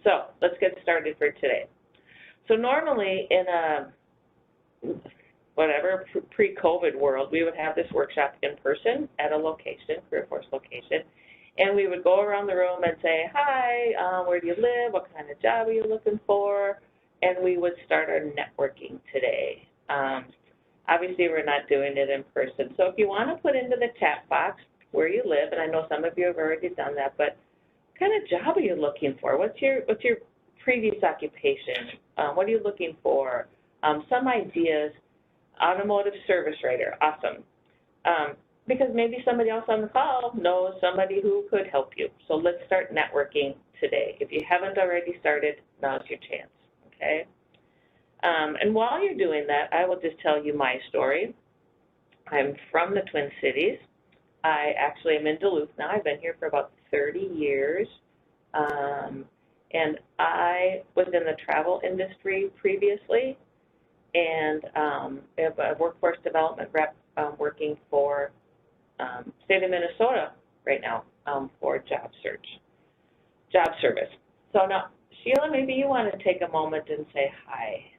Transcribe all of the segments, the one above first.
So let's get started for today. So normally in a whatever pre-COVID world, we would have this workshop in person at a location, Career Force location, and we would go around the room and say, hi, where do you live? What kind of job are you looking for? And we would start our networking today. Obviously, we're not doing it in person. So if you want to put into the chat box where you live, and I know some of you have already done that, but what kind of job are you looking for? What's your previous occupation? What are you looking for? Some ideas. Automotive service writer, awesome. Because maybe somebody else on the call knows somebody who could help you. So let's start networking today. If you haven't already started, now's your chance, okay? And while you're doing that, I will just tell you my story. I'm from the Twin Cities. I actually am in Duluth now. I've been here for about 30 years. And I was in the travel industry previously, and a workforce development rep working for state of Minnesota right now for job service. So now, Sheila, maybe you want to take a moment and say hi.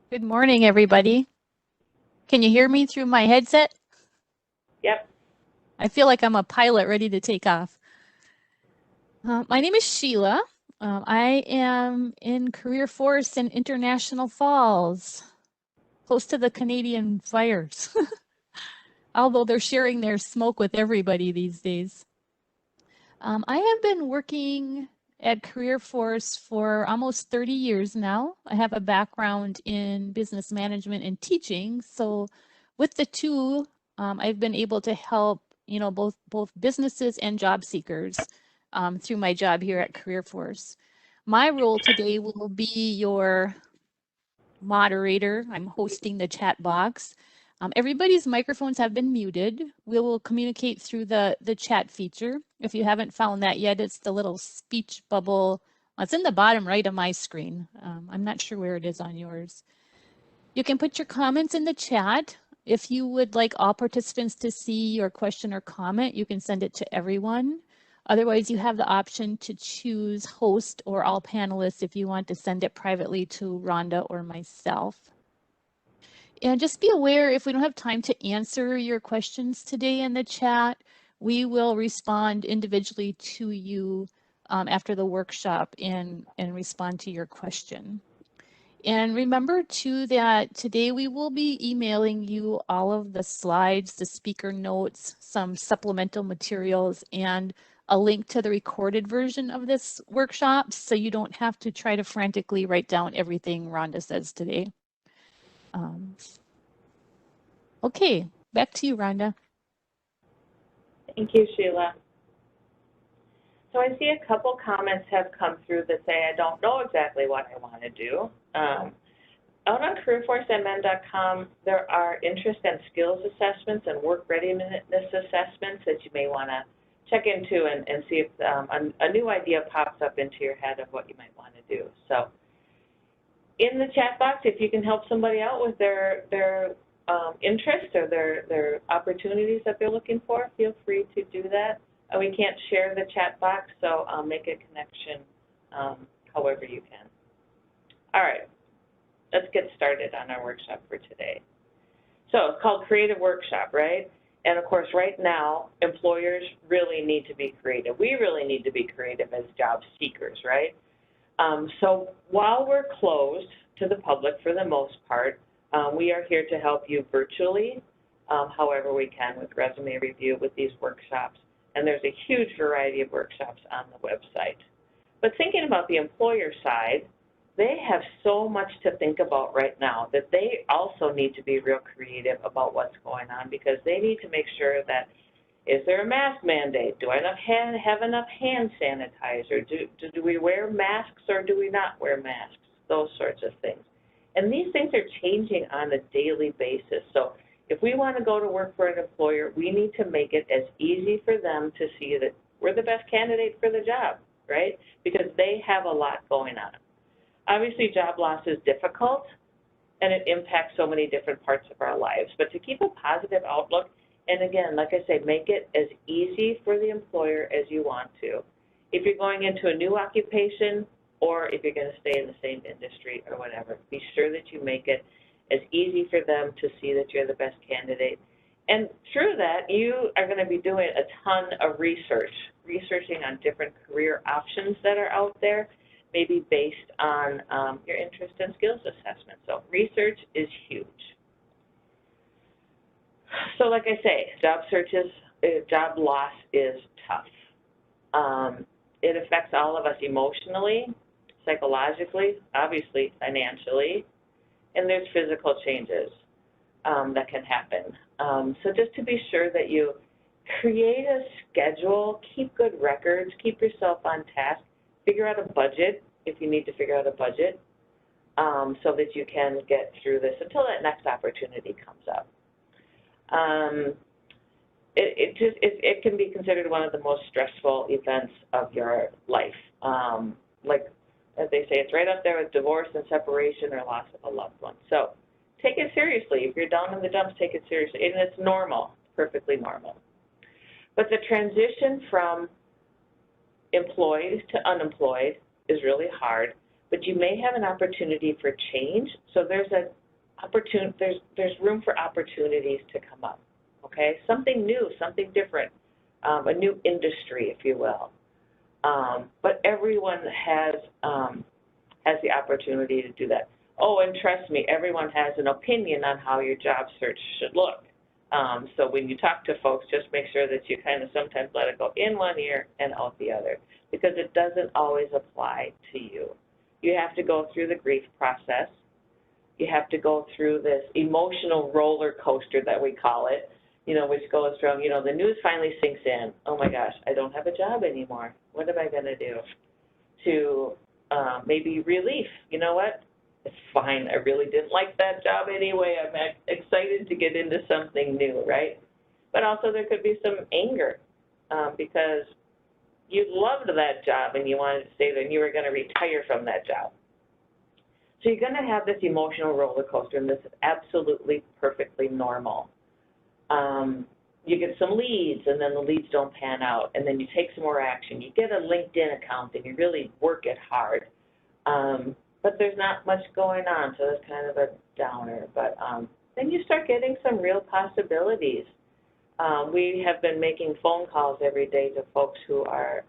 Good morning, everybody. Can you hear me through my headset? Yep. I feel like I'm a pilot ready to take off. My name is Sheila. I am in Career Force in International Falls, close to the Canadian fires, although they're sharing their smoke with everybody these days. I have been working at Career Force for almost 30 years now. I have a background in business management and teaching, so with the two, I've been able to help both businesses and job seekers through my job here at Career Force. My role today will be your moderator. I'm hosting the chat box. Everybody's microphones have been muted. We will communicate through the chat feature. If you haven't found that yet, it's the little speech bubble. It's in the bottom right of my screen. I'm not sure where it is on yours. You can put your comments in the chat. If you would like all participants to see your question or comment, you can send it to everyone. Otherwise, you have the option to choose host or all panelists if you want to send it privately to Rhonda or myself. And just be aware, if we don't have time to answer your questions today in the chat, we will respond individually to you after the workshop and respond to your question. And remember too that today we will be emailing you all of the slides, the speaker notes, some supplemental materials, and a link to the recorded version of this workshop, so you don't have to try to frantically write down everything Rhonda says today. Okay, back to you, Rhonda. Thank you, Sheila. So I see a couple comments have come through that say, I don't know exactly what I want to do. Out on careerforcemn.com, there are interest and skills assessments and work readiness assessments that you may want to check into and see if a new idea pops up into your head of what you might want to do. So in the chat box, if you can help somebody out with their interests or their opportunities that they're looking for, feel free to do that. We can't share the chat box, so make a connection however you can. All right, let's get started on our workshop for today. So it's called Creative Workshop, right? And of course, right now, employers really need to be creative. We really need to be creative as job seekers, right? So while we're closed to the public for the most part, we are here to help you virtually, however we can, with resume review, with these workshops. And there's a huge variety of workshops on the website. But thinking about the employer side, they have so much to think about right now that they also need to be real creative about what's going on, because they need to make sure that, is there a mask mandate? Do I have enough hand sanitizer? Do we wear masks or do we not wear masks? Those sorts of things. And these things are changing on a daily basis. So if we want to go to work for an employer, we need to make it as easy for them to see that we're the best candidate for the job, right? Because they have a lot going on. Obviously, job loss is difficult, and it impacts so many different parts of our lives. But to keep a positive outlook, And again, like I say, make it as easy for the employer as you want to. If you're going into a new occupation or if you're going to stay in the same industry or whatever, be sure that you make it as easy for them to see that you're the best candidate. And through that, you are going to be doing a ton of researching on different career options that are out there, maybe based on your interest and skills assessment. So research is huge. So like I say, job loss is tough. It affects all of us emotionally, psychologically, obviously financially, and there's physical changes that can happen. So just to be sure that you create a schedule, keep good records, keep yourself on task, figure out a budget if you need to figure out a budget so that you can get through this until that next opportunity comes up. It can be considered one of the most stressful events of your life. Like, as they say, it's right up there with divorce and separation or loss of a loved one. So take it seriously. If you're down in the dumps, take it seriously. And it's normal, perfectly normal. But the transition from employed to unemployed is really hard, but you may have an opportunity for change. So there's room for opportunities to come up, okay? Something new, something different, a new industry, if you will. But everyone has the opportunity to do that. Oh, and trust me, everyone has an opinion on how your job search should look. So when you talk to folks, just make sure that you kind of sometimes let it go in one ear and out the other, because it doesn't always apply to you. You have to go through the grief process. You have to go through this emotional roller coaster that we call it, you know, which goes from, you know, the news finally sinks in, oh my gosh, I don't have a job anymore. What am I going to do? To maybe relief. You know what? It's fine. I really didn't like that job anyway. I'm excited to get into something new, right? But also there could be some anger because you loved that job and you wanted to stay there and you were going to retire from that job. So you're going to have this emotional roller coaster, and this is absolutely perfectly normal. You get some leads, and then the leads don't pan out, and then you take some more action. You get a LinkedIn account, and you really work it hard. But there's not much going on, so that's kind of a downer. But then you start getting some real possibilities. We have been making phone calls every day to folks who are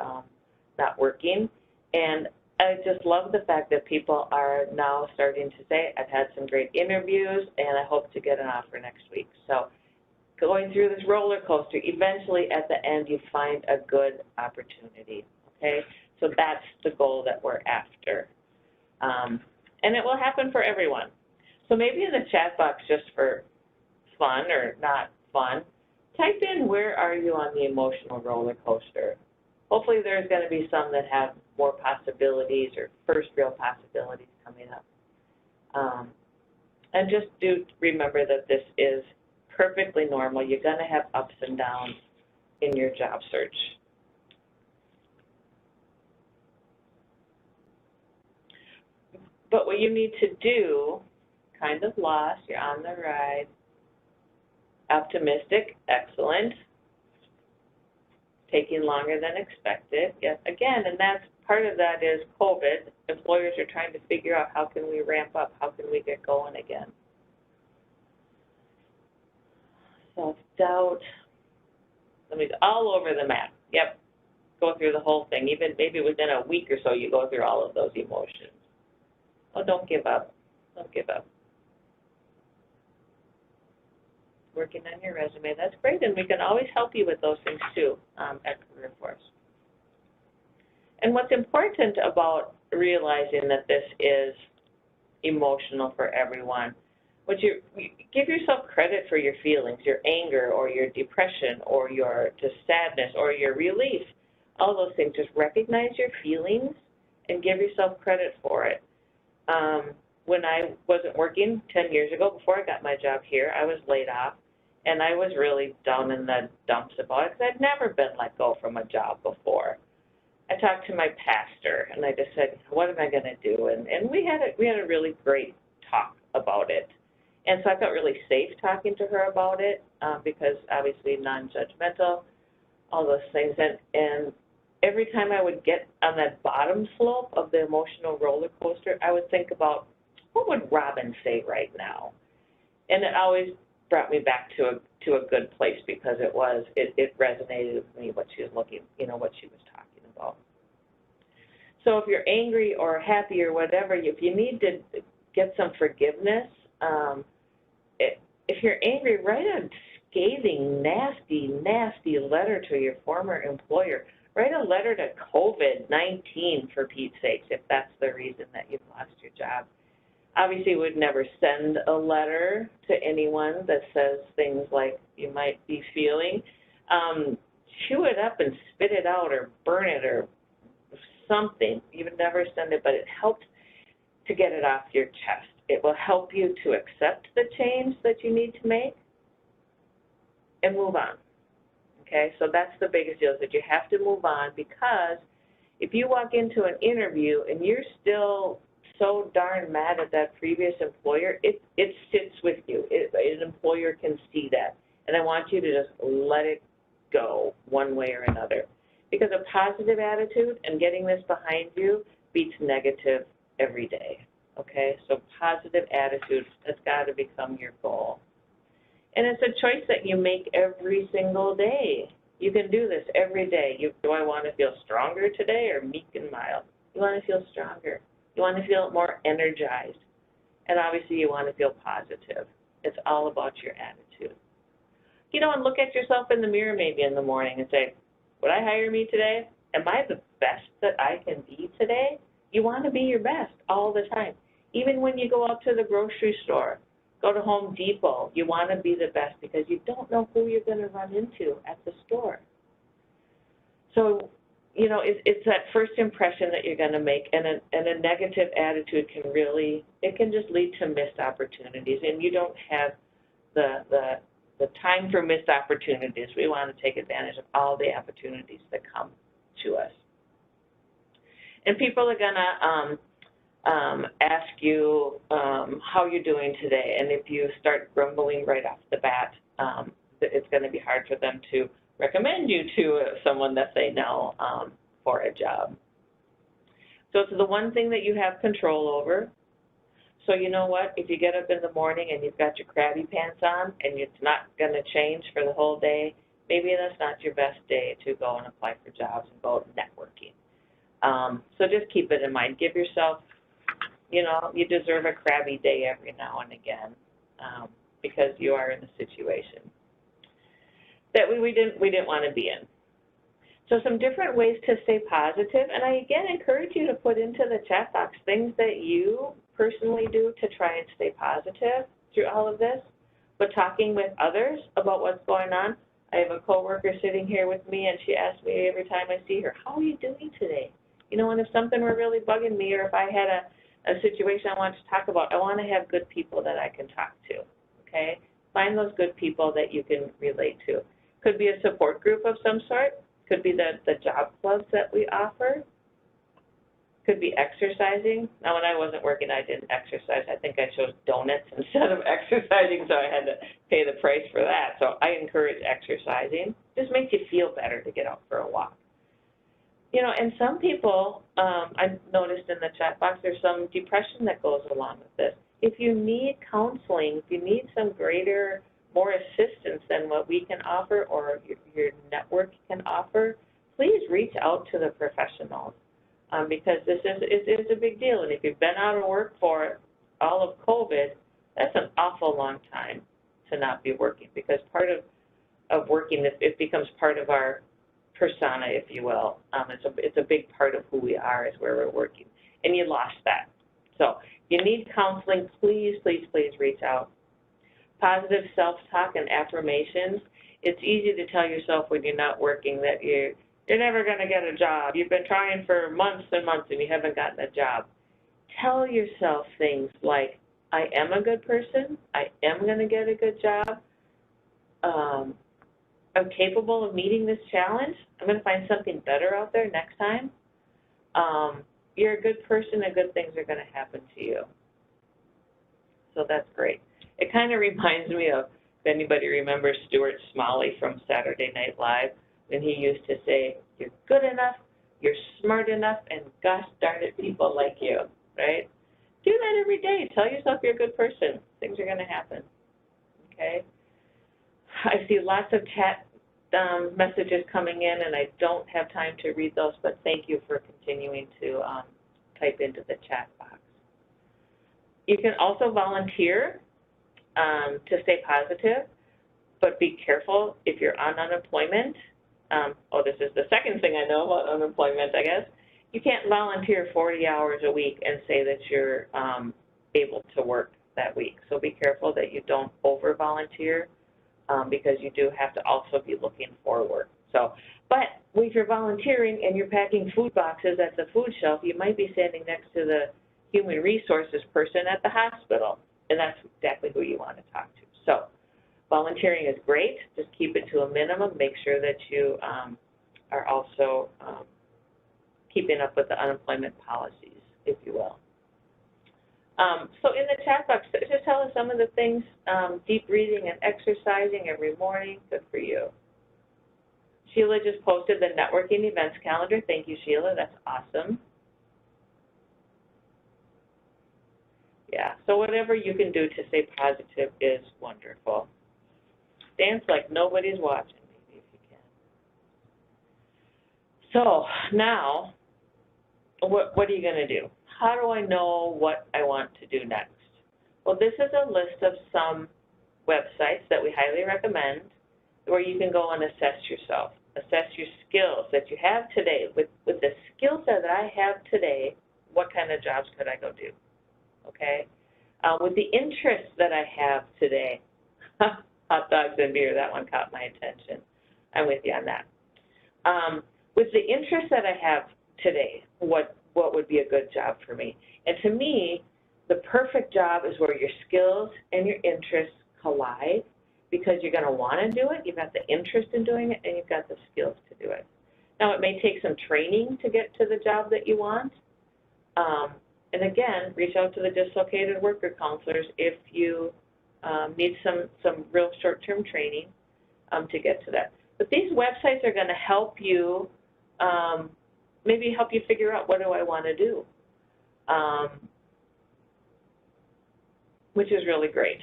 not working, and I just love the fact that people are now starting to say, I've had some great interviews, and I hope to get an offer next week. So going through this roller coaster, eventually at the end you find a good opportunity, okay? So that's the goal that we're after. And it will happen for everyone. So maybe in the chat box, just for fun or not fun, type in where are you on the emotional roller coaster. Hopefully there's going to be some that have more possibilities or first real possibilities coming up. And just do remember that this is perfectly normal. You're going to have ups and downs in your job search. But what you need to do, kind of lost, you're on the ride, optimistic, excellent, taking longer than expected, yes, again, and that's part of that is COVID. Employers are trying to figure out how can we ramp up, how can we get going again. Self-doubt, all over the map, yep, go through the whole thing, even maybe within a week or so you go through all of those emotions. Oh, don't give up. Don't give up. Working on your resume, that's great, and we can always help you with those things too at CareerForce. And what's important about realizing that this is emotional for everyone, you give yourself credit for your feelings, your anger or your depression or your just sadness or your relief, all those things. Just recognize your feelings and give yourself credit for it. When I wasn't working 10 years ago, before I got my job here, I was laid off, and I was really down in the dumps about it because I'd never been let go from a job before. I talked to my pastor, and I just said, what am I going to do? And we had a really great talk about it. And so I felt really safe talking to her about it because obviously non-judgmental, all those things. And every time I would get on that bottom slope of the emotional roller coaster, I would think about, what would Robin say right now? And it always brought me back to a good place because it resonated with me, what she was looking, what she was talking about. So if you're angry or happy or whatever, if you need to get some forgiveness, if you're angry, write a scathing, nasty, nasty letter to your former employer. Write a letter to COVID-19, for Pete's sakes, if that's the reason that you've lost your job. Obviously, we would never send a letter to anyone that says things like you might be feeling. Chew it up and spit it out or burn it or something. You would never send it, but it helps to get it off your chest. It will help you to accept the change that you need to make and move on. Okay, so that's the biggest deal, is that you have to move on, because if you walk into an interview and you're still so darn mad at that previous employer, it sits with you. An employer can see that. And I want you to just let it go one way or another. Because a positive attitude and getting this behind you beats negative every day. Okay, so positive attitude, that's got to become your goal. And it's a choice that you make every single day. You can do this every day. Do I want to feel stronger today or meek and mild? You want to feel stronger. You want to feel more energized. And obviously you want to feel positive. It's all about your attitude. And look at yourself in the mirror maybe in the morning and say, would I hire me today? Am I the best that I can be today? You want to be your best all the time. Even when you go out to the grocery store, go to Home Depot, you want to be the best because you don't know who you're going to run into at the store. So, it's that first impression that you're going to make, and a negative attitude can just lead to missed opportunities, and you don't have the time for missed opportunities. We want to take advantage of all the opportunities that come to us. And people are going to ask you how you're doing today, and if you start grumbling right off the bat, it's going to be hard for them to recommend you to someone that they know for a job. So it's the one thing that you have control over. So you know what, if you get up in the morning and you've got your crabby pants on and it's not going to change for the whole day, maybe that's not your best day to go and apply for jobs and go networking. So just keep it in mind. Give yourself, you deserve a crabby day every now and again because you are in a situation that we didn't want to be in. So some different ways to stay positive, and I again encourage you to put into the chat box things that you personally do to try and stay positive through all of this, but talking with others about what's going on. I have a coworker sitting here with me, and she asks me every time I see her, how are you doing today? And if something were really bugging me, or if I had a situation I wanted to talk about, I want to have good people that I can talk to, okay? Find those good people that you can relate to. Could be a support group of some sort. Could be the job clubs that we offer. Could be exercising. Now, when I wasn't working, I didn't exercise. I think I chose donuts instead of exercising, so I had to pay the price for that. So I encourage exercising. Just makes you feel better to get out for a walk. And some people, I've noticed in the chat box, there's some depression that goes along with this. If you need counseling, if you need some more assistance than what we can offer or your network can offer, please reach out to the professionals because this is a big deal. And if you've been out of work for all of COVID, that's an awful long time to not be working, because part of working, it becomes part of our persona, if you will. It's a big part of who we are, is where we're working. And you lost that. So if you need counseling, please, please, please reach out. Positive self-talk and affirmations. It's easy to tell yourself when you're not working that you're never going to get a job. You've been trying for months and months and you haven't gotten a job. Tell yourself things like, I am a good person. I am going to get a good job. I'm capable of meeting this challenge. I'm going to find something better out there next time. You're a good person and good things are going to happen to you. So that's great. It kind of reminds me of, if anybody remembers Stuart Smalley from Saturday Night Live, when he used to say, you're good enough, you're smart enough, and gosh darn it, people like you, right? Do that every day. Tell yourself you're a good person. Things are going to happen, okay? I see lots of chat messages coming in, and I don't have time to read those, but thank you for continuing to type into the chat box. You can also volunteer to stay positive, but be careful if you're on unemployment. This is the second thing I know about unemployment, I guess. You can't volunteer 40 hours a week and say that you're able to work that week. So be careful that you don't over-volunteer because you do have to also be looking for work. So, but if you're volunteering and you're packing food boxes at the food shelf, you might be standing next to the human resources person at the hospital, and that's exactly who you want to talk to. So volunteering is great. Just keep it to a minimum. Make sure that you are also keeping up with the unemployment policies, if you will. So in the chat box, just tell us some of the things, deep breathing and exercising every morning, good for you. Sheila just posted the networking events calendar. Thank you, Sheila, that's awesome. Yeah, so whatever you can do to stay positive is wonderful. Dance like nobody's watching, maybe, if you can. So now, what are you going to do? How do I know what I want to do next? Well, this is a list of some websites that we highly recommend where you can go and assess yourself, assess your skills that you have today. With the skill set that I have today, what kind of jobs could I go do? Okay? With the interests that I have today, hot dogs and beer, that one caught my attention. I'm with you on that. With the interests that I have today, what would be a good job for me? And to me, the perfect job is where your skills and your interests collide because you're going to want to do it, you've got the interest in doing it, and you've got the skills to do it. Now, it may take some training to get to the job that you want. And again, reach out to the dislocated worker counselors if you need some real short-term training to get to that. But these websites are going to help you, maybe help you figure out what do I want to do, which is really great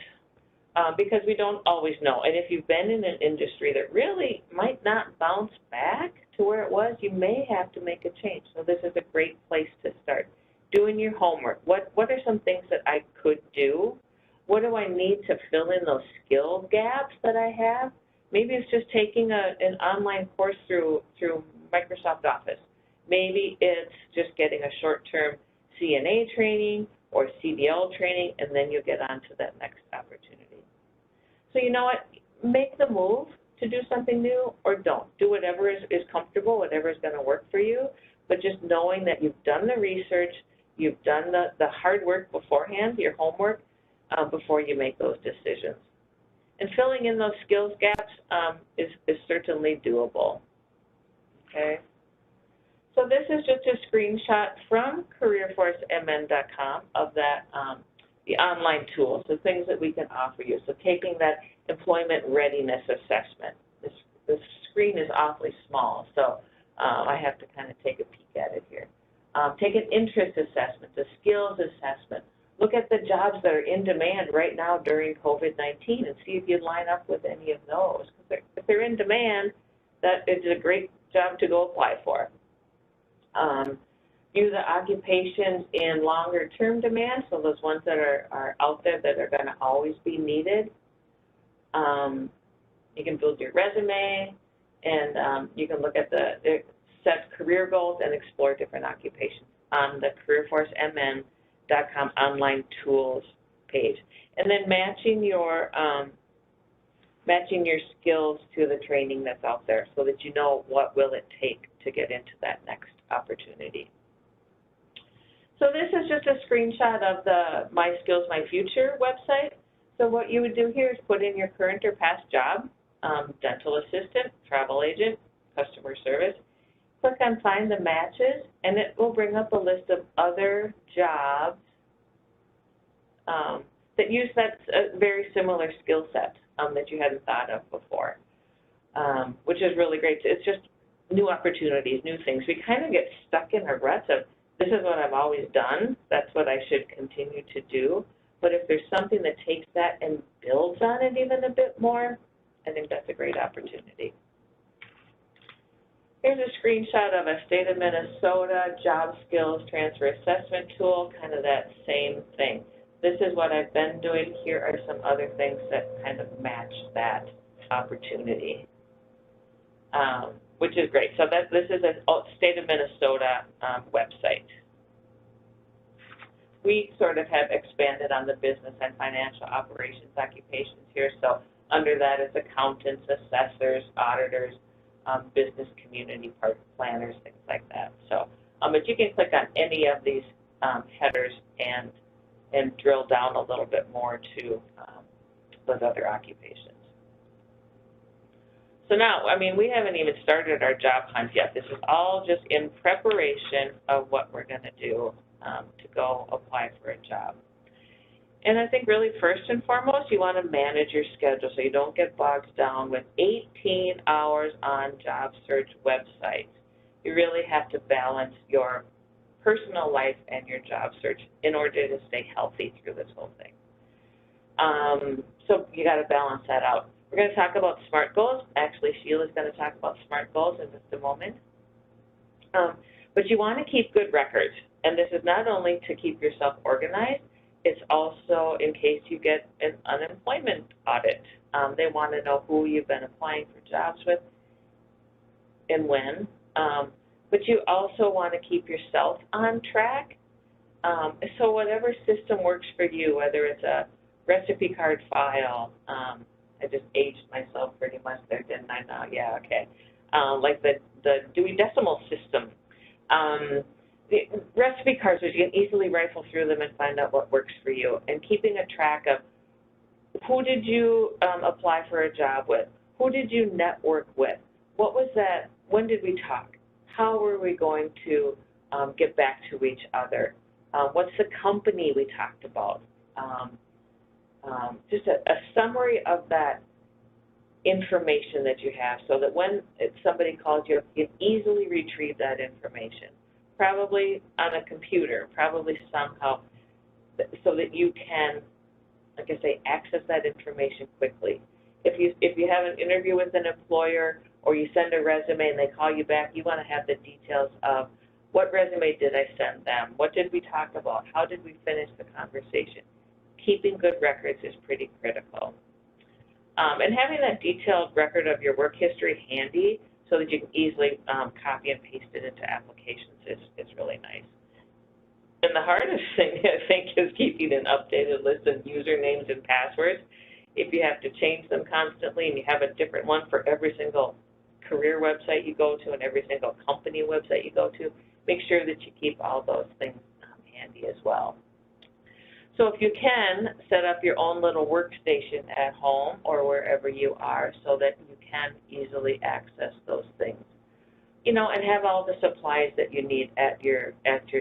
because we don't always know. And if you've been in an industry that really might not bounce back to where it was, you may have to make a change. So this is a great place to start. Doing your homework. What are some things that I could do? What do I need to fill in those skill gaps that I have? Maybe it's just taking an online course through Microsoft Office. Maybe it's just getting a short-term CNA training or CDL training, and then you'll get on to that next opportunity. So you know what? Make the move to do something new or don't. Do whatever is comfortable, whatever is going to work for you, but just knowing that you've done the research, you've done the hard work beforehand, your homework, before you make those decisions. And filling in those skills gaps is certainly doable, okay? So this is just a screenshot from careerforcemn.com of that, the online tool, so things that we can offer you. So taking that employment readiness assessment. This screen is awfully small, so I have to kind of take a peek at it here. Take an interest assessment, a skills assessment. Look at the jobs that are in demand right now during COVID-19 and see if you line up with any of those. If they're in demand, that is a great job to go apply for. View the occupations in longer-term demand, so those ones that are out there that are going to always be needed. You can build your resume, and you can look at the set career goals and explore different occupations on the careerforcemn.com online tools page. And then matching your skills to the training that's out there so that you know what will it take to get into that next opportunity. So this is just a screenshot of the My Skills, My Future website. So what you would do here is put in your current or past job, dental assistant, travel agent, customer service. Click on Find the Matches, and it will bring up a list of other jobs that use that very similar skill set that you hadn't thought of before, which is really great. It's just new opportunities, new things. We kind of get stuck in a rut of, this is what I've always done, that's what I should continue to do. But if there's something that takes that and builds on it even a bit more, I think that's a great opportunity. Here's a screenshot of a state of Minnesota job skills transfer assessment tool, kind of that same thing. This is what I've been doing. Here are some other things that kind of match that opportunity, which is great. So this is a state of Minnesota website. We sort of have expanded on the business and financial operations occupations here. So under that is accountants, assessors, auditors, business community planners, things like that. So, but you can click on any of these headers and drill down a little bit more to those other occupations. So now, I mean, we haven't even started our job hunt yet. This is all just in preparation of what we're going to do to go apply for a job. And I think really first and foremost, you want to manage your schedule so you don't get bogged down with 18 hours on job search websites. You really have to balance your personal life and your job search in order to stay healthy through this whole thing. So you got to balance that out. We're going to talk about SMART goals. Actually, Sheila's going to talk about SMART goals in just a moment. But you want to keep good records. And this is not only to keep yourself organized, it's also in case you get an unemployment audit. They want to know who you've been applying for jobs with and when. But you also want to keep yourself on track. So whatever system works for you, whether it's a recipe card file, I just aged myself pretty much there, didn't I now? Yeah, okay. Like the Dewey Decimal System. The recipe cards, so you can easily rifle through them and find out what works for you. And keeping a track of who did you apply for a job with? Who did you network with? What was that? When did we talk? How were we going to get back to each other? What's the company we talked about? Just a summary of that information that you have so that when somebody calls you, you can easily retrieve that information. Probably on a computer, probably somehow, so that you can, like I say, access that information quickly. If you have an interview with an employer or you send a resume and they call you back, you want to have the details of what resume did I send them, what did we talk about, how did we finish the conversation. Keeping good records is pretty critical. And having that detailed record of your work history handy so that you can easily copy and paste it into applications is really nice. And the hardest thing, I think, is keeping an updated list of usernames and passwords. If you have to change them constantly and you have a different one for every single career website you go to and every single company website you go to, make sure that you keep all those things handy as well. So if you can, set up your own little workstation at home or wherever you are so that you can easily access those things. You know, and have all the supplies that you need at your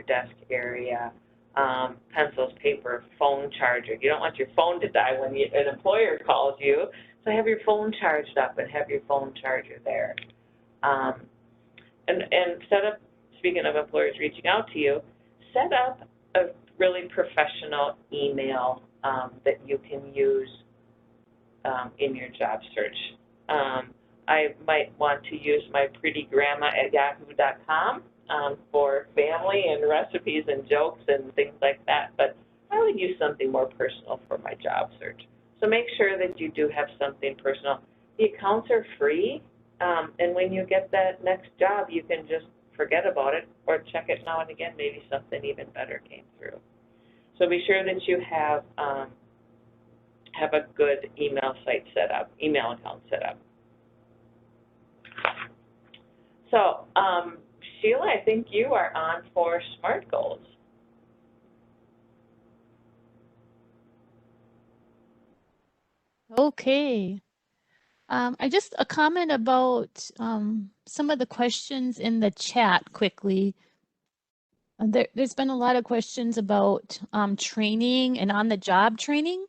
desk area, pencils, paper, phone charger. You don't want your phone to die when an employer calls you, so have your phone charged up and have your phone charger there. And set up, speaking of employers reaching out to you, set up a really professional email that you can use in your job search. I might want to use my pretty grandma at yahoo.com for family and recipes and jokes and things like that, but I would use something more personal for my job search. So make sure that you do have something personal. The accounts are free, and when you get that next job, you can just forget about it or check it now and again. Maybe something even better came through. So be sure that you have a good email account set up. So, Sheila, I think you are on for SMART goals. Okay. Just a comment about some of the questions in the chat quickly. There's been a lot of questions about training and on-the-job training.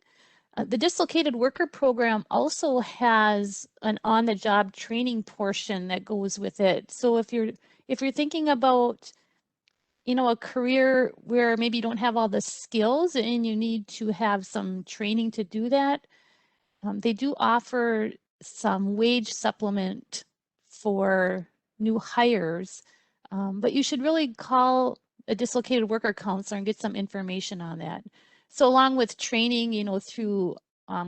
The Dislocated Worker Program also has an on-the-job training portion that goes with it. So if you're thinking about, a career where maybe you don't have all the skills and you need to have some training to do that, they do offer some wage supplement for new hires, but you should really call a dislocated worker counselor and get some information on that. So along with training, through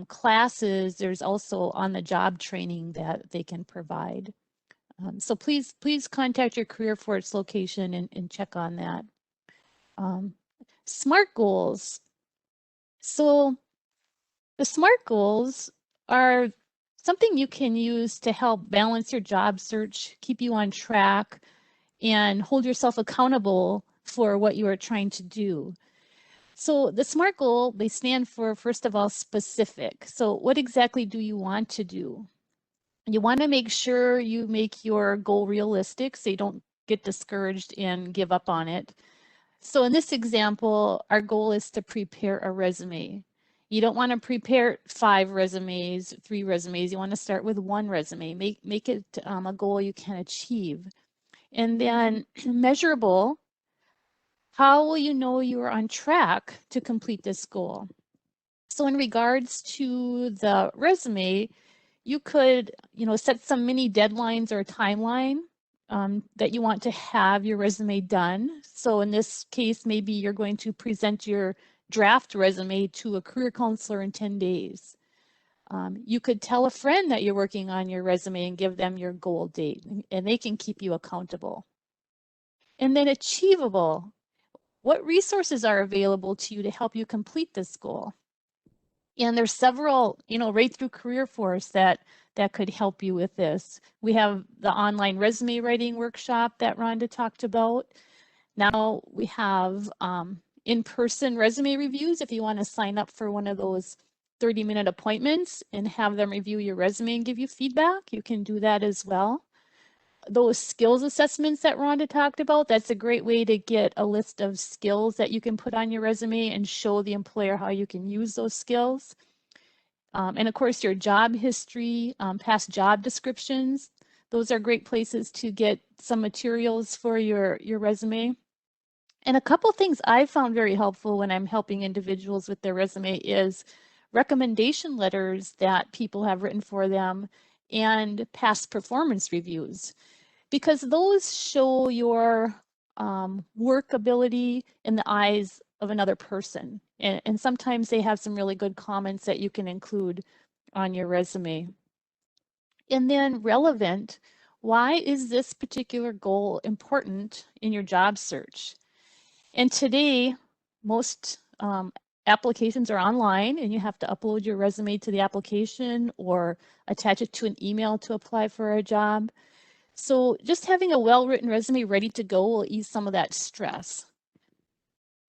classes, there's also on-the-job training that they can provide. So please contact your Career Force location and check on that. SMART goals. So the SMART goals are something you can use to help balance your job search, keep you on track, and hold yourself accountable for what you are trying to do. So the SMART goal, they stand for, first of all, specific. So what exactly do you want to do? You want to make sure you make your goal realistic so you don't get discouraged and give up on it. So in this example, our goal is to prepare a resume. You don't want to prepare 5 resumes, 3 resumes. You want to start with 1 resume. Make it a goal you can achieve. And then measurable. How will you know you are on track to complete this goal? So in regards to the resume, you could, set some mini deadlines or a timeline that you want to have your resume done. So in this case, maybe you're going to present your draft resume to a career counselor in 10 days. You could tell a friend that you're working on your resume and give them your goal date, and they can keep you accountable. And then achievable. What resources are available to you to help you complete this goal? And there's several, right through Career Force that could help you with this. We have the online resume writing workshop that Rhonda talked about. Now we have in-person resume reviews. If you want to sign up for one of those 30-minute appointments and have them review your resume and give you feedback, you can do that as well. Those skills assessments that Rhonda talked about, that's a great way to get a list of skills that you can put on your resume and show the employer how you can use those skills. And of course, your job history, past job descriptions, those are great places to get some materials for your resume. And a couple things I found very helpful when I'm helping individuals with their resume is recommendation letters that people have written for them and past performance reviews, because those show your work ability in the eyes of another person. And sometimes they have some really good comments that you can include on your resume. And then relevant, why is this particular goal important in your job search? And today, most applications are online and you have to upload your resume to the application or attach it to an email to apply for a job. So just having a well-written resume ready to go will ease some of that stress.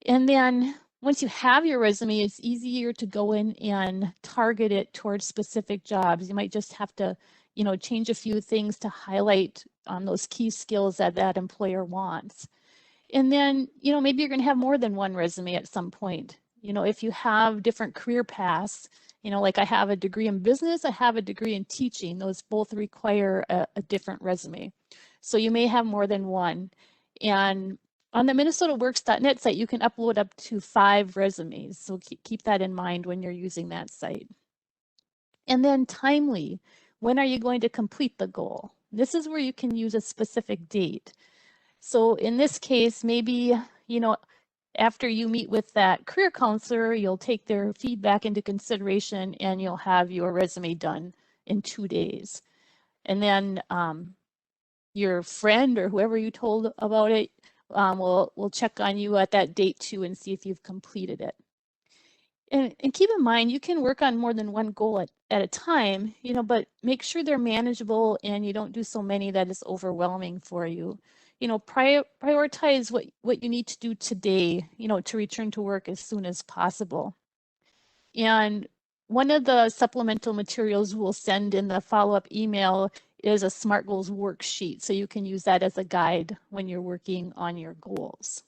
And then once you have your resume, it's easier to go in and target it towards specific jobs. You might just have to, change a few things to highlight those key skills that that employer wants. And then, maybe you're going to have more than one resume at some point. If you have different career paths, like I have a degree in business, I have a degree in teaching. Those both require a different resume. So you may have more than one. And on the minnesotaworks.net site, you can upload up to 5 resumes. So keep that in mind when you're using that site. And then timely. When are you going to complete the goal? This is where you can use a specific date. So in this case, maybe, after you meet with that career counselor, you'll take their feedback into consideration and you'll have your resume done in 2 days. And then your friend or whoever you told about it will check on you at that date too and see if you've completed it. And keep in mind, you can work on more than one goal at a time, but make sure they're manageable and you don't do so many that is overwhelming for you. Prioritize what you need to do today, to return to work as soon as possible. And one of the supplemental materials we'll send in the follow-up email is a SMART Goals worksheet. So you can use that as a guide when you're working on your goals.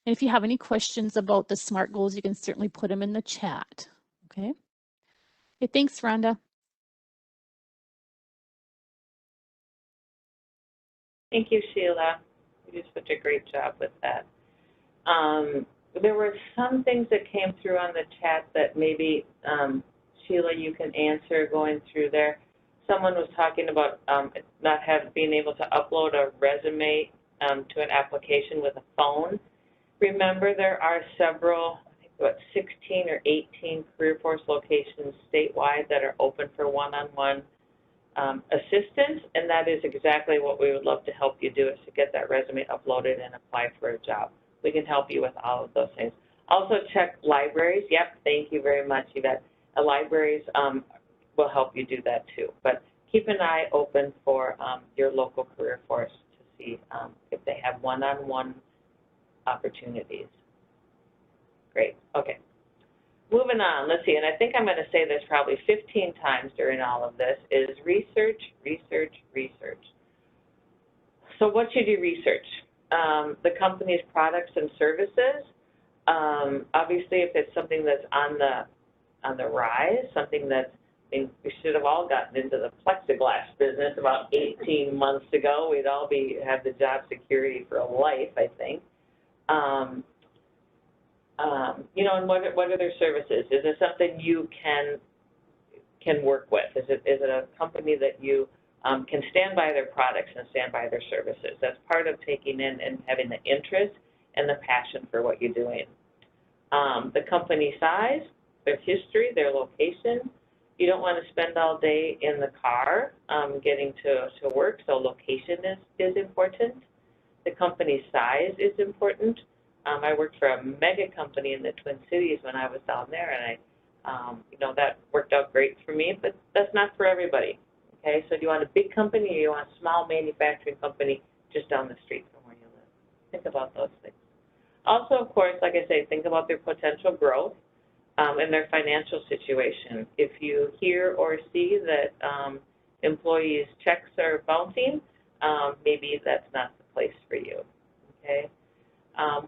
And if you have any questions about the SMART goals, you can certainly put them in the chat. Okay. Okay, thanks, Rhonda. Thank you, Sheila. You did such a great job with that. There were some things that came through on the chat that maybe, Sheila, you can answer going through there. Someone was talking about not being able to upload a resume to an application with a phone. Remember, there are several, I think about 16 or 18 career force locations statewide that are open for one-on-one assistance, and that is exactly what we would love to help you do, is to get that resume uploaded and apply for a job. We can help you with all of those things. Also check libraries. Yep, thank you very much, Yvette. Libraries will help you do that too. But keep an eye open for your local career force to see if they have one-on-one opportunities. Great, okay. Moving on, let's see, and I think I'm going to say this probably 15 times during all of this, is research, research, research. So what should you research? The company's products and services. Obviously, if it's something that's on the rise, something that's, I mean, we should have all gotten into the plexiglass business about 18 months ago. We'd all have the job security for life, I think. You know, and what are their services? Is it something you can work with? Is it a company that you can stand by their products and stand by their services? That's part of taking in and having the interest and the passion for what you're doing. The company size, their history, their location. You don't want to spend all day in the car getting to work, so location is important. The company size is important. I worked for a mega company in the Twin Cities when I was down there, and you know, that worked out great for me, but that's not for everybody. Okay, so do you want a big company, or you want a small manufacturing company just down the street from where you live? Think about those things. Also, of course, like I say, think about their potential growth and their financial situation. If you hear or see that employees' checks are bouncing, maybe that's not the place for you. Okay.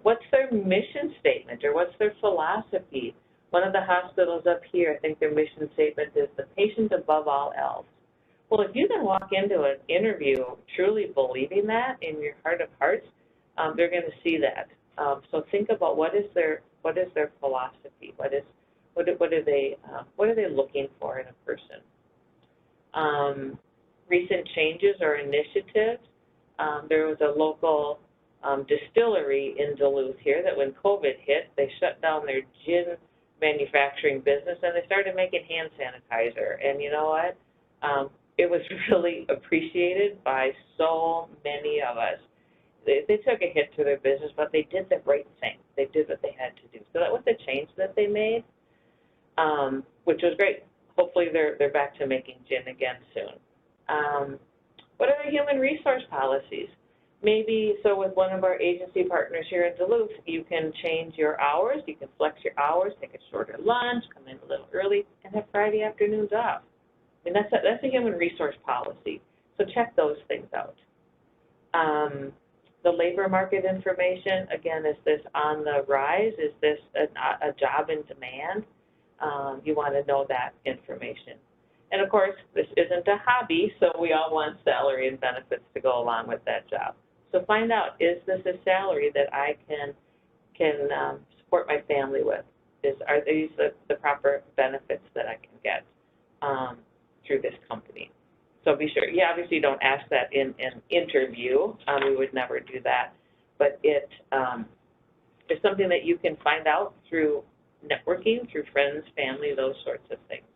What's their mission statement, or what's their philosophy? One of the hospitals up here, I think their mission statement is the patient above all else. Well, if you can walk into an interview truly believing that in your heart of hearts, they're going to see that. So think about what is their philosophy? What are they looking for in a person? Recent changes or initiatives. There was a local distillery in Duluth here that when COVID hit, they shut down their gin manufacturing business and they started making hand sanitizer. And you know what? It was really appreciated by so many of us. They took a hit to their business, but they did the right thing. They did what they had to do. So that was the change that they made, which was great. Hopefully they're back to making gin again soon. What are the human resource policies? Maybe, so with one of our agency partners here in Duluth, you can change your hours, you can flex your hours, take a shorter lunch, come in a little early, and have Friday afternoons off. I mean, that's a human resource policy. So check those things out. The labor market information, again, is this on the rise? Is this a job in demand? You want to know that information. And of course, this isn't a hobby, so we all want salary and benefits to go along with that job. So find out, is this a salary that I can support my family with? Are these the proper benefits that I can get through this company? So be sure, yeah, obviously you don't ask that in an interview. We would never do that. But it is something that you can find out through networking, through friends, family, those sorts of things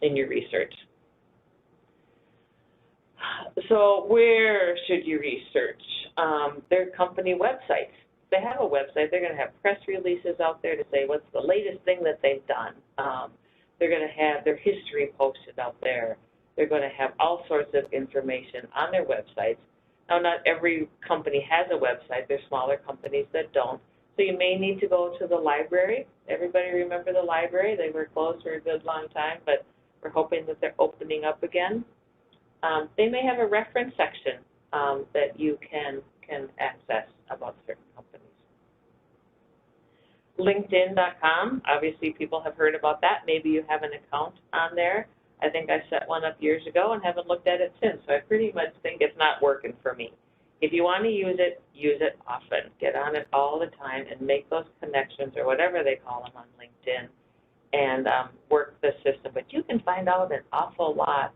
in your research. So where should you research? Their company websites. They have a website. They're going to have press releases out there to say what's the latest thing that they've done. They're going to have their history posted out there. They're going to have all sorts of information on their websites. Now, not every company has a website. There's smaller companies that don't. So you may need to go to the library. Everybody remember the library? They were closed for a good long time, but we're hoping that they're opening up again. They may have a reference section that you can access LinkedIn.com, obviously people have heard about that. Maybe you have an account on there. I think I set one up years ago and haven't looked at it since, so I pretty much think it's not working for me. If you want to use it often. Get on it all the time and make those connections or whatever they call them on LinkedIn and work the system. But you can find out an awful lot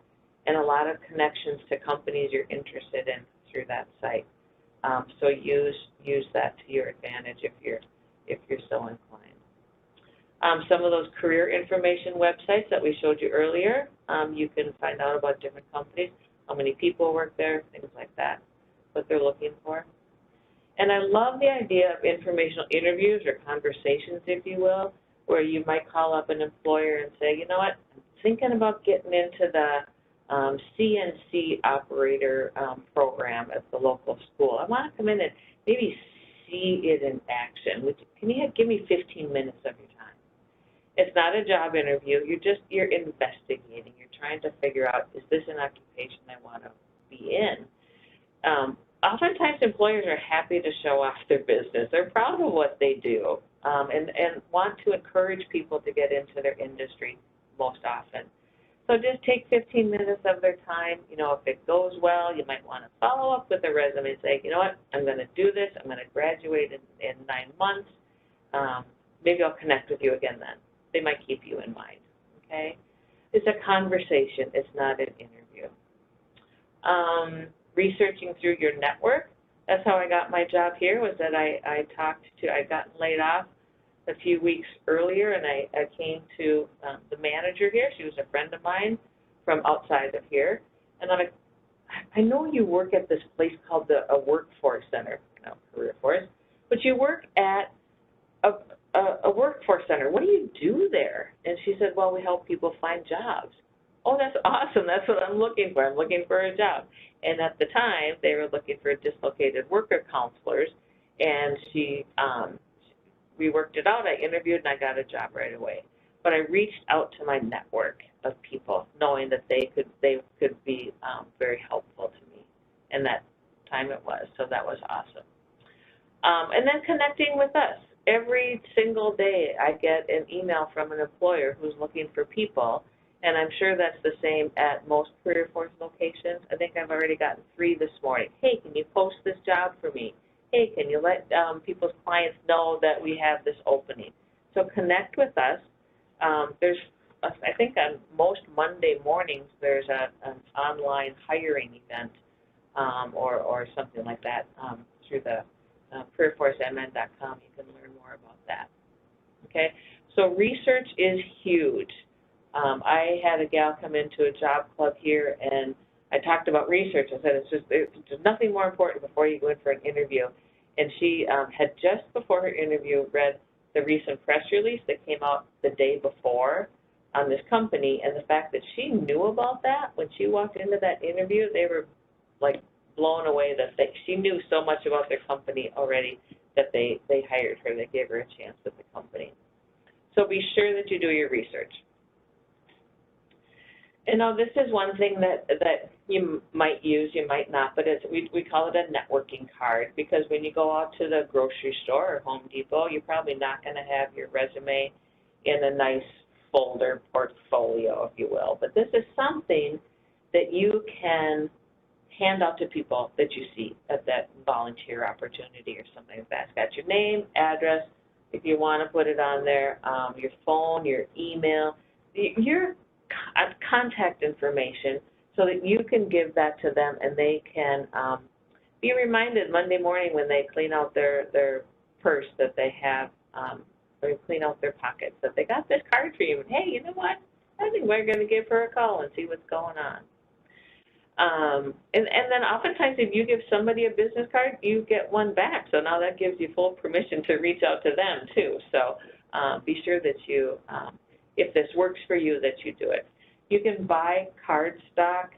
and a lot of connections to companies you're interested in through that site. So use that to your advantage if you're so inclined. Some of those career information websites that we showed you earlier, you can find out about different companies, how many people work there, things like that, what they're looking for. And I love the idea of informational interviews or conversations, if you will, where you might call up an employer and say, you know what, I'm thinking about getting into the CNC operator program at the local school. I want to come in and maybe see it in action. Can you give me 15 minutes of your time? It's not a job interview. You're investigating. You're trying to figure out, is this an occupation I want to be in? Oftentimes employers are happy to show off their business. They're proud of what they do and want to encourage people to get into their industry most often. So just take 15 minutes of their time. You know, if it goes well, you might want to follow up with a resume and say, you know what, I'm going to do this. I'm going to graduate in 9 months. Maybe I'll connect with you again then. They might keep you in mind, okay? It's a conversation. It's not an interview. Researching through your network. That's how I got my job here, was that I'd gotten laid off a few weeks earlier, and I came to the manager here. She was a friend of mine from outside of here. And I'm like, I know you work at this place called a workforce center, no, career force, but you work at a workforce center. What do you do there? And she said, well, we help people find jobs. Oh, that's awesome. That's what I'm looking for. I'm looking for a job. And at the time, they were looking for dislocated worker counselors, and we worked it out. I interviewed, and I got a job right away. But I reached out to my network of people, knowing that they could be very helpful to me. And that time it was, so that was awesome. And then connecting with us. Every single day, I get an email from an employer who's looking for people, and I'm sure that's the same at most Career Force locations. I think I've already gotten 3 this morning. Hey, can you post this job for me? Hey, can you let people's clients know that we have this opening? So connect with us. I think on most Monday mornings, there's an online hiring event or something like that through the careerforcemn.com. You can learn more about that. Okay, so research is huge. I had a gal come into a job club here, and I talked about research. I said, there's nothing more important before you go in for an interview. And she had just before her interview read the recent press release that came out the day before on this company, and the fact that she knew about that when she walked into that interview, they were like blown away that she knew so much about their company already that they hired her. They gave her a chance with the company. So be sure that you do your research. And now this is one thing that you might use, you might not, but we call it a networking card, because when you go out to the grocery store or Home Depot, you're probably not going to have your resume in a nice folder portfolio, if you will. But this is something that you can hand out to people that you see at that volunteer opportunity or something like that. It's got your name, address, if you want to put it on there, your phone, your email, your contact information, so that you can give that to them and they can be reminded Monday morning when they clean out their purse that they have, or clean out their pockets, that they got this card for you. And hey, you know what? I think we're going to give her a call and see what's going on. And then oftentimes if you give somebody a business card, you get one back. So now that gives you full permission to reach out to them too. So be sure that you, if this works for you, that you do it. You can buy card stock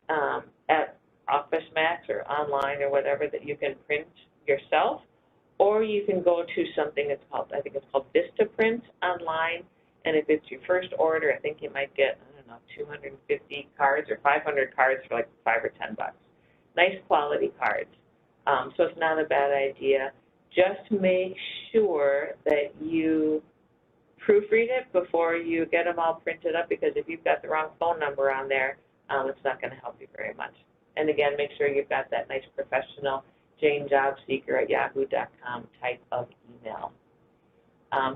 at OfficeMax or online or whatever that you can print yourself, or you can go to something that's called, I think it's called VistaPrint online, and if it's your first order, I think you might get, I don't know, 250 cards or 500 cards for like $5 or $10. Nice quality cards. So it's not a bad idea. just make sure that you proofread it before you get them all printed up, because if you've got the wrong phone number on there, it's not going to help you very much. And again, make sure you've got that nice professional janejobseeker@yahoo.com type of email.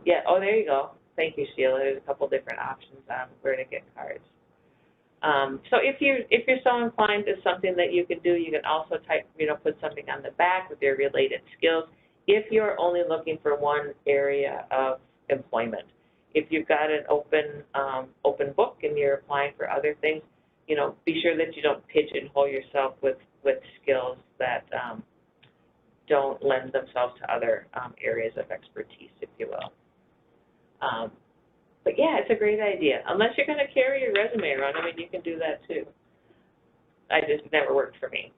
Yeah, oh, there you go. Thank you, Sheila. There's a couple different options on where to get cards. So if you're so inclined, it's something that you can do. You can also type, put something on the back with your related skills if you're only looking for one area of employment. If you've got an open book and you're applying for other things, be sure that you don't pigeonhole yourself with skills that don't lend themselves to other areas of expertise, if you will. But yeah, it's a great idea. Unless you're going to carry your resume around, I mean, you can do that too. It never worked for me.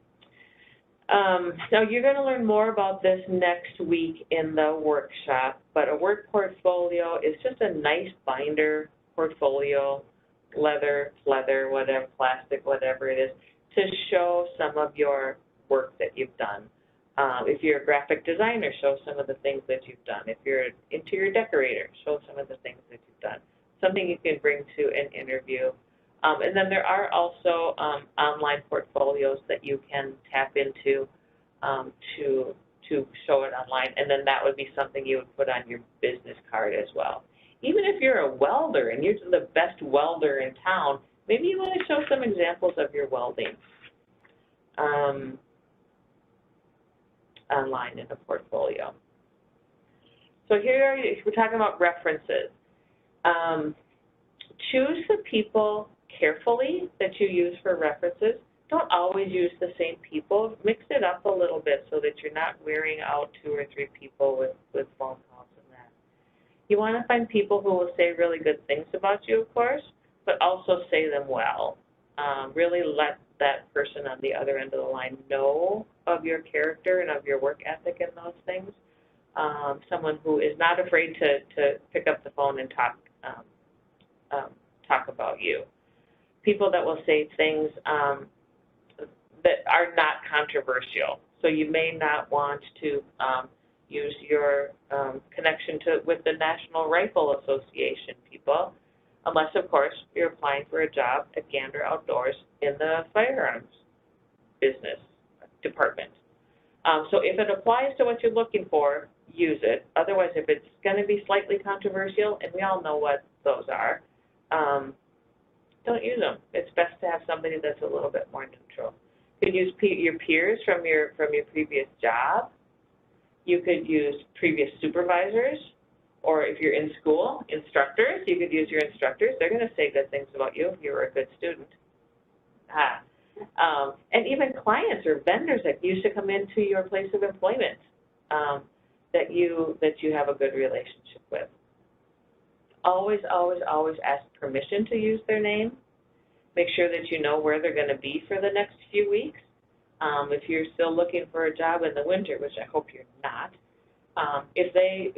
Now, you're going to learn more about this next week in the workshop, but a work portfolio is just a nice binder portfolio, leather, whatever, plastic, whatever it is, to show some of your work that you've done. If you're a graphic designer, show some of the things that you've done. If you're an interior decorator, show some of the things that you've done. Something you can bring to an interview. And then there are also online portfolios that you can tap into to show it online, and then that would be something you would put on your business card as well. Even if you're a welder and you're the best welder in town, maybe you want to show some examples of your welding online in a portfolio. So here we're talking about references. Choose the people carefully that you use for references. Don't always use the same people. Mix it up a little bit so that you're not wearing out 2 or 3 people with phone calls and that. You want to find people who will say really good things about you, of course, but also say them well. Really let that person on the other end of the line know of your character and of your work ethic and those things. Someone who is not afraid to pick up the phone and talk about you. People that will say things that are not controversial. So you may not want to use your connection with the National Rifle Association people, unless, of course, you're applying for a job at Gander Outdoors in the firearms business department. So if it applies to what you're looking for, use it. Otherwise, if it's going to be slightly controversial, and we all know what those are, don't use them. It's best to have somebody that's a little bit more neutral. You could use your peers from your previous job. You could use previous supervisors, or if you're in school, instructors. You could use your instructors. They're going to say good things about you if you were a good student. And even clients or vendors that used to come into your place of employment that you have a good relationship with. Always, always, always ask permission to use their name. Make sure that you know where they're going to be for the next few weeks. If you're still looking for a job in the winter, which I hope you're not, if they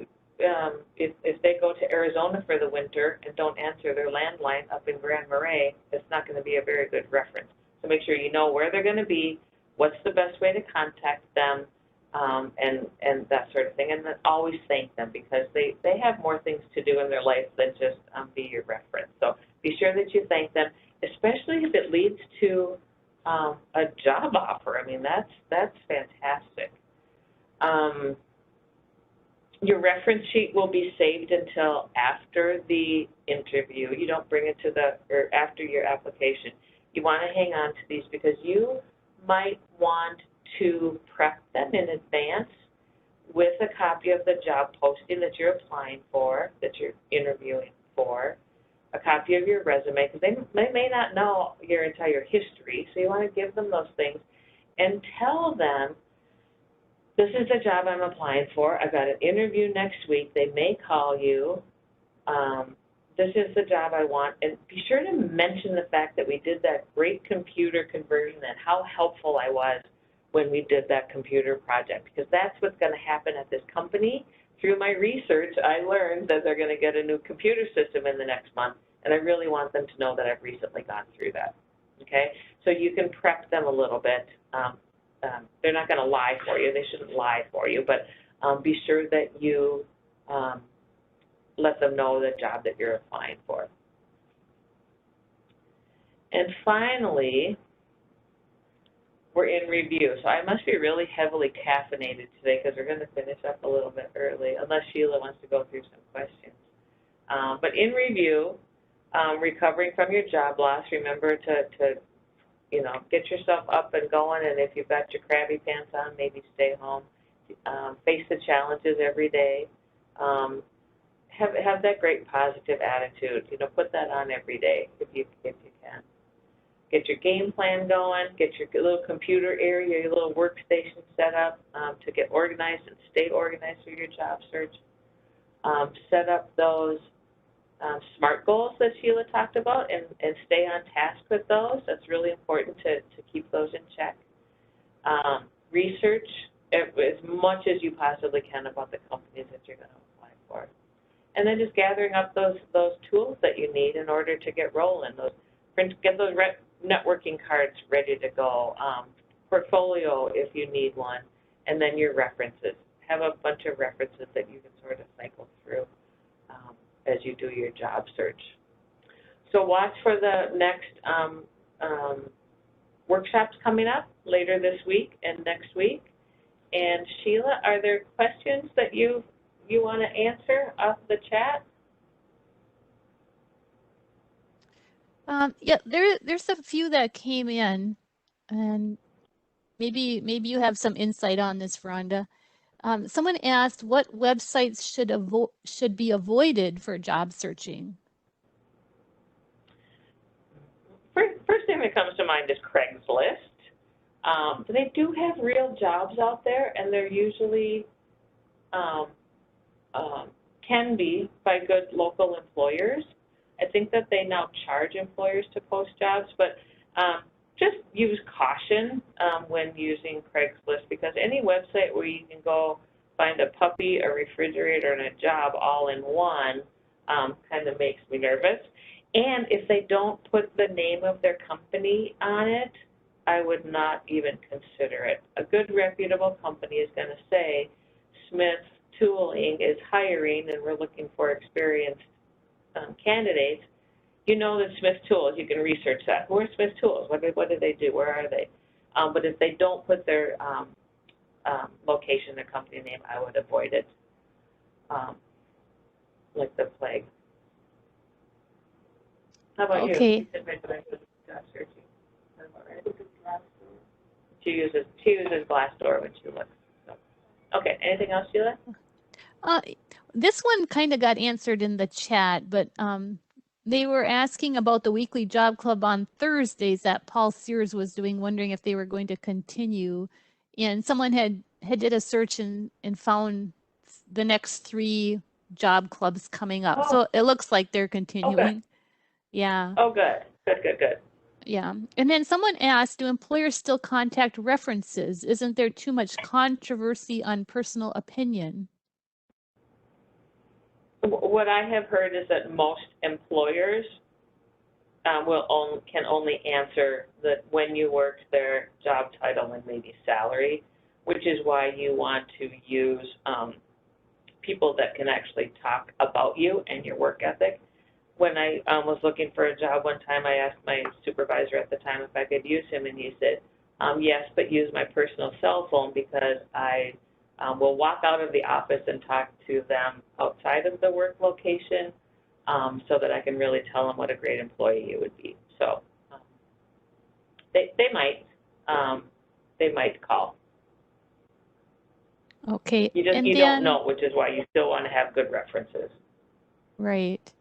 go to Arizona for the winter and don't answer their landline up in Grand Marais, it's not going to be a very good reference. So make sure you know where they're going to be, what's the best way to contact them, and that sort of thing. And then always thank them, because they have more things to do in their life than just be your reference. So be sure that you thank them, especially if it leads to a job offer. I mean, that's fantastic. Your reference sheet will be saved until after the interview. You don't bring it or after your application. You want to hang on to these because you might want to prep them in advance with a copy of the job posting that you're applying for, that you're interviewing for, a copy of your resume, because they may not know your entire history, so you want to give them those things and tell them, this is the job I'm applying for. I've got an interview next week. They may call you. This is the job I want. And be sure to mention the fact that we did that great computer conversion and how helpful I was when we did that computer project, because that's what's going to happen at this company. Through my research, I learned that they're going to get a new computer system in the next month, and I really want them to know that I've recently gone through that, okay? So you can prep them a little bit. They're not going to lie for you. They shouldn't lie for you, but be sure that you let them know the job that you're applying for. And finally, we're in review. So I must be really heavily caffeinated today because we're going to finish up a little bit early, unless Sheila wants to go through some questions. But in review, recovering from your job loss, remember to get yourself up and going, and if you've got your crabby pants on, maybe stay home. Face the challenges every day. Have that great positive attitude. Put that on every day if you can. Get your game plan going. Get your little computer area, your little workstation set up to get organized and stay organized through your job search. Set up those SMART goals that Sheila talked about and stay on task with those. That's really important to keep those in check. Research as much as you possibly can about the companies that you're going to apply for. And then just gathering up those tools that you need in order to get rolling. Get those networking cards ready to go, portfolio if you need one, and then your references. Have a bunch of references that you can sort of cycle through as you do your job search. So watch for the next workshops coming up later this week and next week. And Sheila, are there questions that you want to answer off the chat? Yeah, there's a few that came in, and maybe you have some insight on this, Rhonda. Someone asked, what websites should be avoided for job searching? First thing that comes to mind is Craigslist. They do have real jobs out there, and they're usually can be by good local employers. I think that they now charge employers to post jobs, but just use caution when using Craigslist, because any website where you can go find a puppy, a refrigerator, and a job all in one kind of makes me nervous. And if they don't put the name of their company on it, I would not even consider it. A good reputable company is going to say, Smith Tooling is hiring and we're looking for experienced candidates. You know that Smith Tools, you can research that. Who are Smith Tools? What do they do? Where are they? But if they don't put their location, their company name, I would avoid it like the plague. How about you? Okay. She uses Glassdoor when she looks. So. Okay, anything else, Sheila? This one kind of got answered in the chat, but they were asking about the weekly job club on Thursdays that Paul Sears was doing, wondering if they were going to continue. And someone had did a search and found the next 3 job clubs coming up. Oh. So it looks like they're continuing. Okay. Yeah. Oh, good. Good. Yeah. And then someone asked, do employers still contact references? Isn't there too much controversy on personal opinion? What I have heard is that most employers can only answer that when you worked, their job title and maybe salary, which is why you want to use people that can actually talk about you and your work ethic. When I was looking for a job one time, I asked my supervisor at the time if I could use him, and he said, yes, but use my personal cell phone because I will walk out of the office and talk to them outside of the work location so that I can really tell them what a great employee you would be. So they might call. Okay. You don't know, which is why you still want to have good references. Right.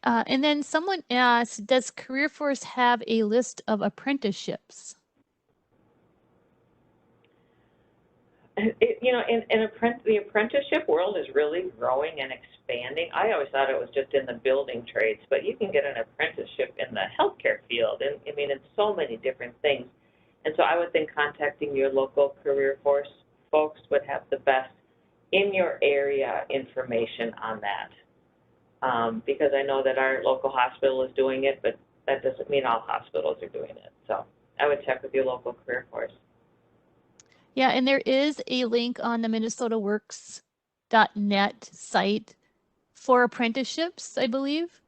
And then someone asked, does CareerForce have a list of apprenticeships? The apprenticeship world is really growing and expanding. I always thought it was just in the building trades, but you can get an apprenticeship in the healthcare field, and in so many different things. And so I would think contacting your local CareerForce folks would have the best in your area information on that. Because I know that our local hospital is doing it, but that doesn't mean all hospitals are doing it. So I would check with your local CareerForce. Yeah, and there is a link on the minnesotaworks.net site for apprenticeships, I believe.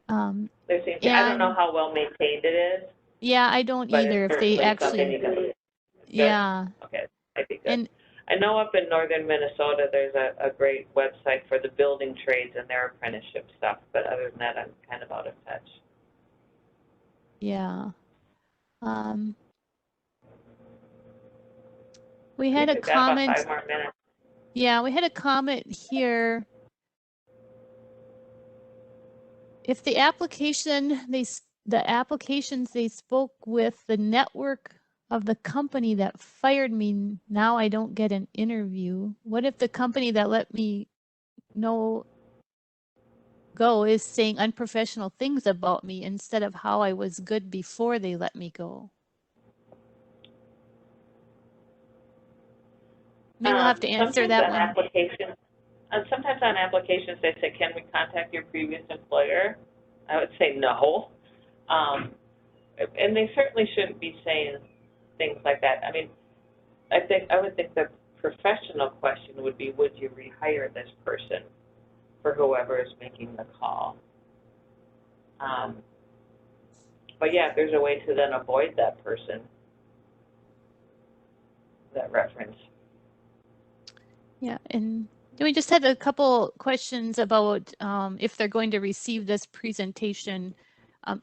There seems to, I don't know And how well maintained it is, yeah, I don't but either it's if they certainly something actually, you can do. Good? yeah. Okay, I think good. And I know up in northern Minnesota, there's a great website for the building trades and their apprenticeship stuff, but other than that, I'm kind of out of touch. yeah. We I had think a we've got about comment. 5 more minutes. Yeah, we had a comment here. If the applications they spoke with the network of the company that fired me, now I don't get an interview. What if the company that let me know go is saying unprofessional things about me instead of how I was good before they let me go? Maybe we'll have to answer that one. Sometimes on applications they say, can we contact your previous employer? I would say no. And they certainly shouldn't be saying things like that. I mean, I would think the professional question would be, would you rehire this person for whoever is making the call? But yeah, if there's a way to then avoid that person, that reference. Yeah, and we just had a couple questions about if they're going to receive this presentation.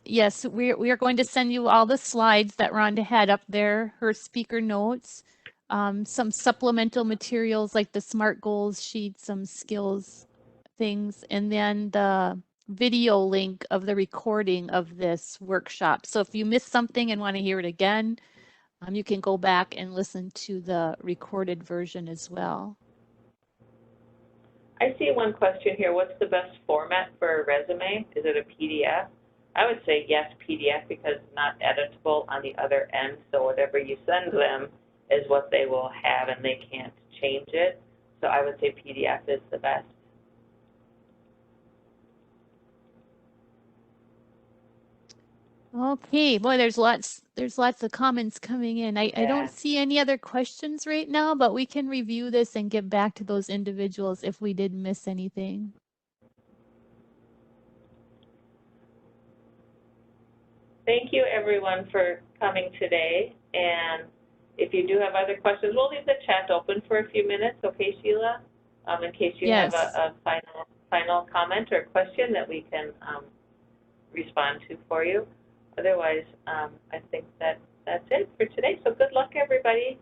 Yes, we are going to send you all the slides that Rhonda had up there, her speaker notes, some supplemental materials like the SMART goals sheet, some skills things, and then the video link of the recording of this workshop. So if you missed something and want to hear it again, you can go back and listen to the recorded version as well. I see one question here. What's the best format for a resume? Is it a PDF? I would say yes, PDF, because it's not editable on the other end. So whatever you send them is what they will have, and they can't change it. So I would say PDF is the best. Okay, boy, there's lots of comments coming in. I don't see any other questions right now, but we can review this and get back to those individuals if we did miss anything. Thank you, everyone, for coming today. And if you do have other questions, we'll leave the chat open for a few minutes, okay, Sheila? In case you have a final comment or question that we can respond to for you. Otherwise, I think that's it for today. So good luck, everybody.